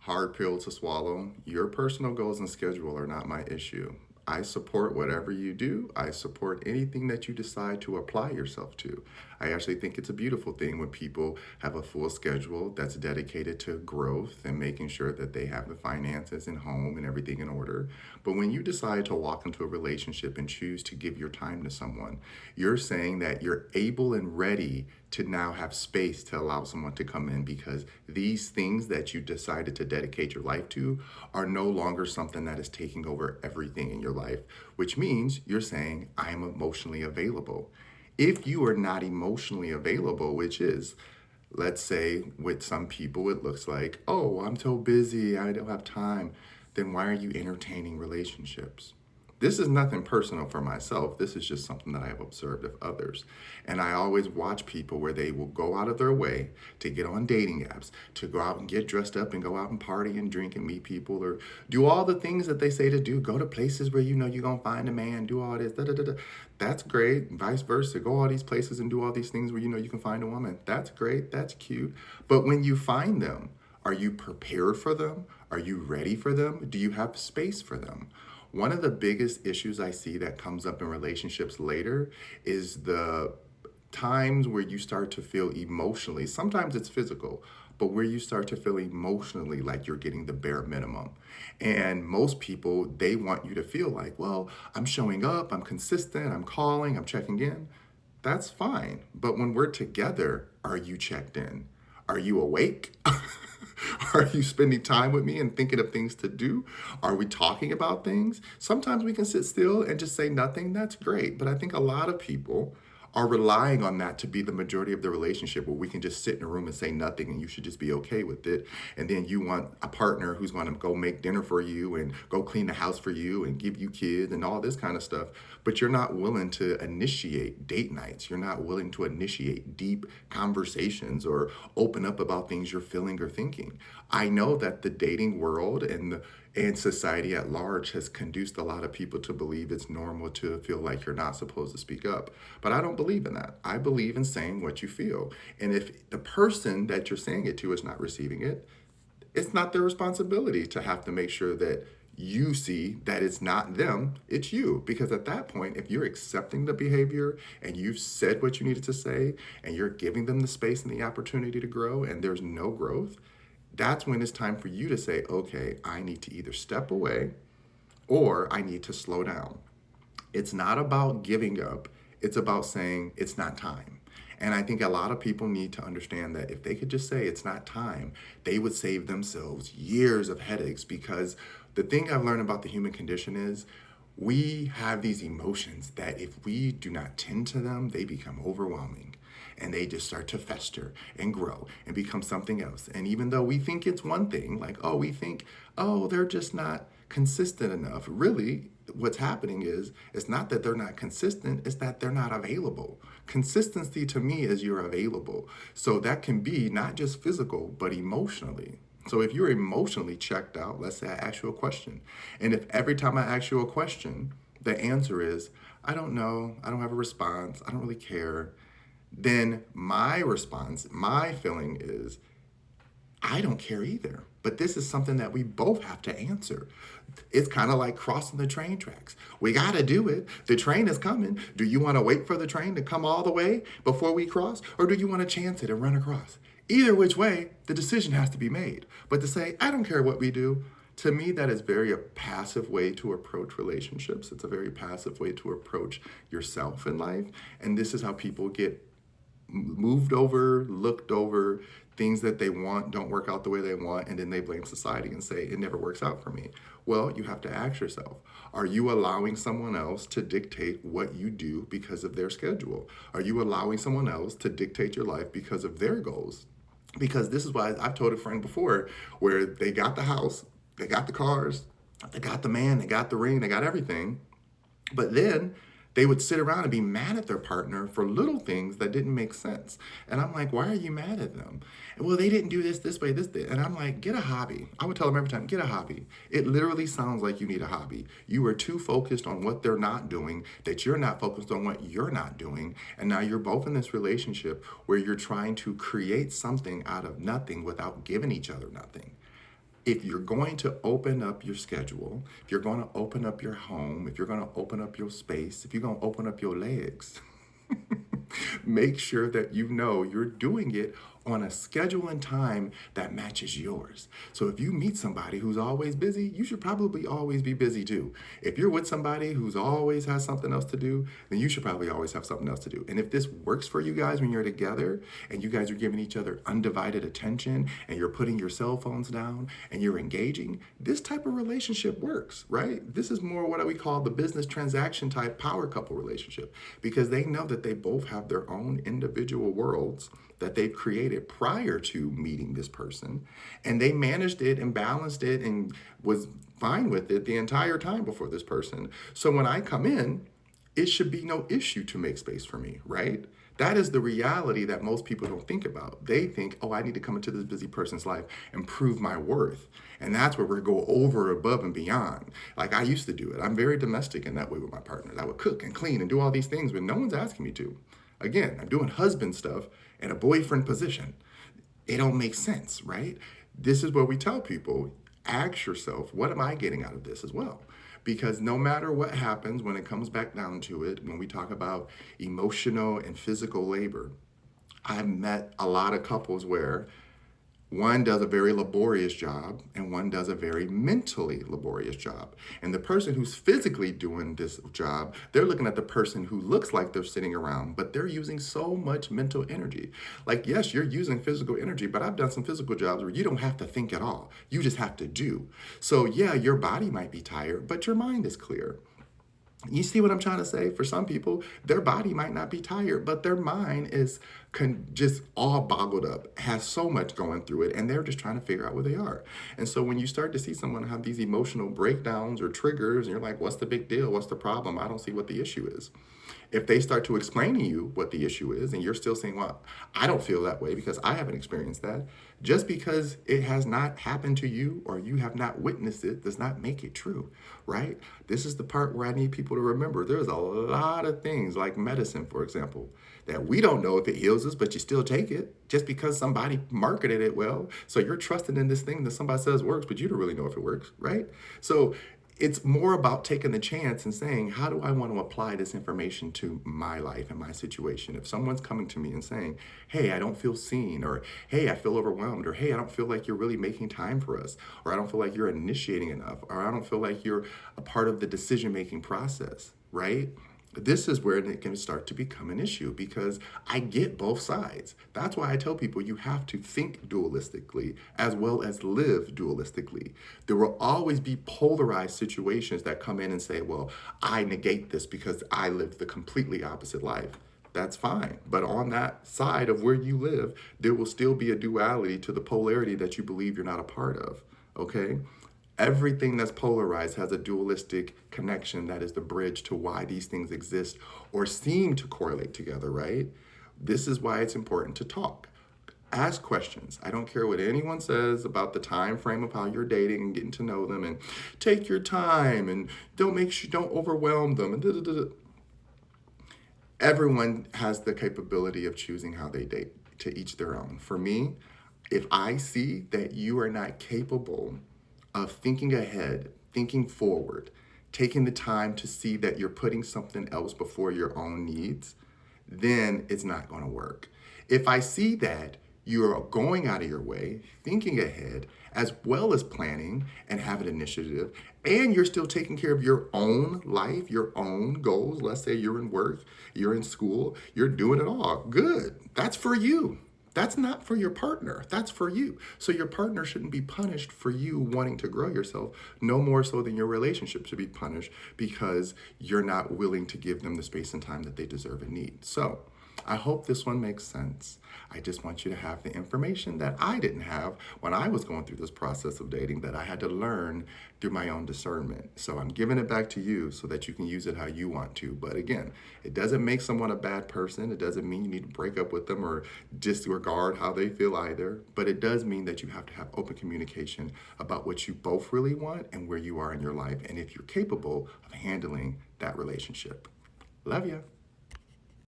hard pill to swallow. Your personal goals and schedule are not my issue. I support whatever you do. I support anything that you decide to apply yourself to. I actually think it's a beautiful thing when people have a full schedule that's dedicated to growth and making sure that they have the finances and home and everything in order. But when you decide to walk into a relationship and choose to give your time to someone, you're saying that you're able and ready to now have space to allow someone to come in because these things that you decided to dedicate your life to are no longer something that is taking over everything in your life, which means you're saying, I'm emotionally available. If you are not emotionally available, which is, let's say, with some people, it looks like, oh, I'm so busy, I don't have time, then why are you entertaining relationships? This is nothing personal for myself. This is just something that I have observed of others. And I always watch people where they will go out of their way to get on dating apps, to go out and get dressed up and go out and party and drink and meet people or do all the things that they say to do. Go to places where you know you're going to find a man, do all this, da da da da. That's great. Vice versa. Go all these places and do all these things where you know you can find a woman. That's great. That's cute. But when you find them, are you prepared for them? Are you ready for them? Do you have space for them? One of the biggest issues I see that comes up in relationships later is the times where you start to feel emotionally, sometimes it's physical, but where you start to feel emotionally like you're getting the bare minimum. And most people, they want you to feel like, well, I'm showing up, I'm consistent, I'm calling, I'm checking in. That's fine. But when we're together, are you checked in? Are you awake? Are you spending time with me and thinking of things to do? Are we talking about things? Sometimes we can sit still and just say nothing. That's great. But I think a lot of people are relying on that to be the majority of the relationship where we can just sit in a room and say nothing and you should just be okay with it. And then you want a partner who's going to go make dinner for you and go clean the house for you and give you kids and all this kind of stuff. But you're not willing to initiate date nights. You're not willing to initiate deep conversations or open up about things you're feeling or thinking. I know that the dating world and society at large has conduced a lot of people to believe it's normal to feel like you're not supposed to speak up. But I don't believe in that. I believe in saying what you feel. And if the person that you're saying it to is not receiving it, it's not their responsibility to have to make sure that you see that it's not them, it's you. Because at that point, if you're accepting the behavior and you've said what you needed to say and you're giving them the space and the opportunity to grow and there's no growth, that's when it's time for you to say, okay, I need to either step away or I need to slow down. It's not about giving up, it's about saying it's not time. And I think a lot of people need to understand that if they could just say it's not time, they would save themselves years of headaches because the thing I've learned about the human condition is we have these emotions that if we do not tend to them, they become overwhelming and they just start to fester and grow and become something else. And even though we think it's one thing, like, oh, we think, oh, they're just not consistent enough. Really, what's happening is it's not that they're not consistent, it's that they're not available. Consistency to me is you're available. So that can be not just physical, but emotionally. So if you're emotionally checked out, let's say I ask you a question. And if every time I ask you a question, the answer is, I don't know, I don't have a response, I don't really care, then my response, my feeling is, I don't care either. But this is something that we both have to answer. It's kind of like crossing the train tracks. We got to do it. The train is coming. Do you want to wait for the train to come all the way before we cross? Or do you want to chance it and run across? Either which way, the decision has to be made. But to say, I don't care what we do, to me, that is very a passive way to approach relationships. It's a very passive way to approach yourself in life. And this is how people get moved over, looked over, things that they want don't work out the way they want, and then they blame society and say, it never works out for me. Well, you have to ask yourself, are you allowing someone else to dictate what you do because of their schedule? Are you allowing someone else to dictate your life because of their goals? Because this is why I've told a friend before where they got the house, they got the cars, they got the man, they got the ring, they got everything, but then they would sit around and be mad at their partner for little things that didn't make sense. And I'm like, why are you mad at them? And, well, they didn't do this way, this way. And I'm like, get a hobby. I would tell them every time, get a hobby. It literally sounds like you need a hobby. You are too focused on what they're not doing, that you're not focused on what you're not doing. And now you're both in this relationship where you're trying to create something out of nothing without giving each other nothing. If you're going to open up your schedule, if you're going to open up your home, if you're going to open up your space, if you're going to open up your legs, make sure that you know you're doing it on a schedule and time that matches yours. So if you meet somebody who's always busy, you should probably always be busy too. If you're with somebody who's always has something else to do, then you should probably always have something else to do. And if this works for you guys when you're together and you guys are giving each other undivided attention and you're putting your cell phones down and you're engaging, this type of relationship works, right? This is more what we call the business transaction type power couple relationship, because they know that they both have their own individual worlds that they've created prior to meeting this person, and they managed it and balanced it and was fine with it the entire time before this person. So when I come in, it should be no issue to make space for me, right? That is the reality that most people don't think about. They think, oh, I need to come into this busy person's life and prove my worth. And that's where we go over, above, and beyond. Like I used to do it. I'm very domestic in that way with my partners. I would cook and clean and do all these things when no one's asking me to. Again, I'm doing husband stuff in a boyfriend position. It don't make sense, right? This is what we tell people. Ask yourself, what am I getting out of this as well? Because no matter what happens, when it comes back down to it, when we talk about emotional and physical labor, I've met a lot of couples where one does a very laborious job and one does a very mentally laborious job. And the person who's physically doing this job, they're looking at the person who looks like they're sitting around, but they're using so much mental energy. Like, yes, you're using physical energy, but I've done some physical jobs where you don't have to think at all. You just have to do. So yeah, your body might be tired, but your mind is clear. You see what I'm trying to say? For some people, their body might not be tired, but their mind is just all boggled up, has so much going through it, and they're just trying to figure out where they are. And so when you start to see someone have these emotional breakdowns or triggers, and you're like, what's the big deal? What's the problem? I don't see what the issue is. If they start to explain to you what the issue is, and you're still saying, well, I don't feel that way because I haven't experienced that, just because it has not happened to you or you have not witnessed it does not make it true, right? This is the part where I need people to remember. There's a lot of things like medicine, for example, that we don't know if it heals us, but you still take it just because somebody marketed it well. So you're trusting in this thing that somebody says works, but you don't really know if it works, right? So it's more about taking the chance and saying, how do I want to apply this information to my life and my situation? If someone's coming to me and saying, hey, I don't feel seen, or hey, I feel overwhelmed, or hey, I don't feel like you're really making time for us, or I don't feel like you're initiating enough, or I don't feel like you're a part of the decision-making process, right? This is where it can start to become an issue, because I get both sides. That's why I tell people you have to think dualistically as well as live dualistically. There will always be polarized situations that come in and say, well, I negate this because I live the completely opposite life. That's fine. But on that side of where you live, there will still be a duality to the polarity that you believe you're not a part of, okay? Everything that's polarized has a dualistic connection that is the bridge to why these things exist or seem to correlate together, right? This is why it's important to talk. Ask questions. I don't care what anyone says about the time frame of how you're dating and getting to know them, and take your time and don't overwhelm them and da, da, da, da. Everyone has the capability of choosing how they date, to each their own. For me, if I see that you are not capable of thinking ahead, thinking forward, taking the time to see that you're putting something else before your own needs, then it's not going to work. If I see that you're going out of your way, thinking ahead, as well as planning and having initiative, and you're still taking care of your own life, your own goals, let's say you're in work, you're in school, you're doing it all, good. That's for you. That's not for your partner. That's for you. So your partner shouldn't be punished for you wanting to grow yourself, no more so than your relationship should be punished because you're not willing to give them the space and time that they deserve and need. So I hope this one makes sense. I just want you to have the information that I didn't have when I was going through this process of dating, that I had to learn through my own discernment. So I'm giving it back to you so that you can use it how you want to. But again, it doesn't make someone a bad person. It doesn't mean you need to break up with them or disregard how they feel either. But it does mean that you have to have open communication about what you both really want and where you are in your life, and if you're capable of handling that relationship. Love you.